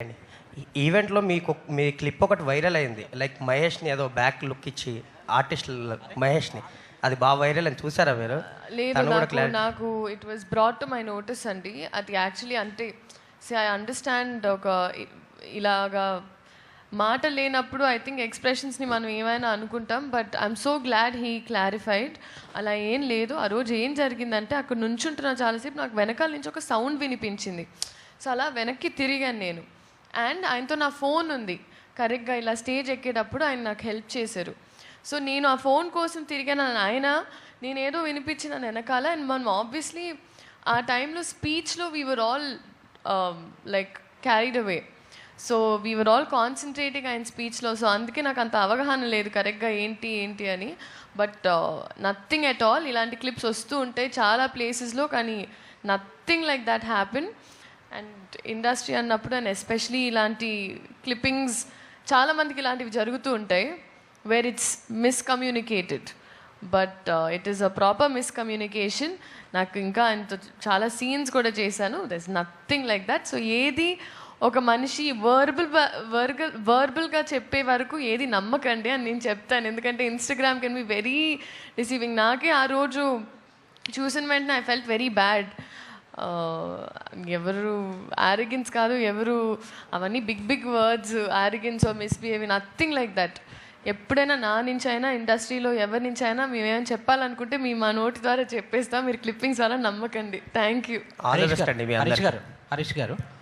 అండి. ఈవెంట్‌లో మీ క్లిప్ ఒకటి వైరల్ అయింది. లైక్ మహేష్‌ని ఏదో బ్యాక్ లుక్ ఇచ్చి ఆర్టిస్ట్ మహేష్‌ని. అది బాగా వైరల్ అని చూసారా మీరు? లేదు, తను కూడా నాకు it was brought to my notice అండి. అది యాక్చువల్లీ అంటే ఐ అండర్స్టాండ్ ఇలాగా మాట లేనప్పుడు ఐ థింక్ ఎక్స్ప్రెషన్స్ని మనం ఏమైనా అనుకుంటాం. But I'm so glad he clarified. అలా ఏం లేదు. ఆ రోజు ఏం జరిగిందంటే అక్కడ నుంచుంటున్న చాలాసేపు నాకు వెనకాల నుంచి ఒక సౌండ్ వినిపించింది. సో అలా వెనక్కి తిరిగాను నేను. అండ్ ఆయనతో నా ఫోన్ ఉంది. కరెక్ట్గా ఇలా స్టేజ్ ఎక్కేటప్పుడు ఆయన నాకు హెల్ప్ చేశారు. సో నేను ఆ ఫోన్ కోసం తిరిగాను. ఆయన నేనేదో వినిపించిన వెనకాల. అండ్ మనం ఆబ్వియస్లీ ఆ టైంలో స్పీచ్లో we were all like carried away. So we were all concentrating ఆయన స్పీచ్లో. సో అందుకే నాకు అంత అవగాహన లేదు కరెక్ట్గా ఏంటి అని. But nothing at all. ఇలాంటి క్లిప్స్ వస్తూ ఉంటాయి చాలా ప్లేసెస్లో, కానీ nothing like that happen. And industry అన్నప్పుడు అండ్ ఎస్పెషలీ ఇలాంటి క్లిప్పింగ్స్ చాలామందికి ఇలాంటివి జరుగుతూ ఉంటాయి where it's miscommunicated. But it is a proper miscommunication. నాకు ఇంకా చాలా సీన్స్ కూడా చేశాను. There is nothing like that. So ఏది ఒక మనిషి వర్బల్గా చెప్పే వరకు ఏది నమ్మకండి అని నేను చెప్తాను. ఎందుకంటే Instagram can be very receiving. నాకే ఆ రోజు చూసిన వెంటనే ఐ ఫెల్ట్ వెరీ బ్యాడ్. ఎవరు ఆరోగెన్స్ కాదు, ఎవరు అవన్నీ big words, arrogance or misbehaving, nothing like that. ఎప్పుడైనా నా నుంచి అయినా ఇండస్ట్రీలో ఎవరి నుంచి అయినా మేమేమైనా చెప్పాలనుకుంటే మేము మా నోటి ద్వారా చెప్పేస్తాం. మీరు క్లిప్పింగ్స్ అలా నమ్మకండి. Thank you. హరీష్ గారు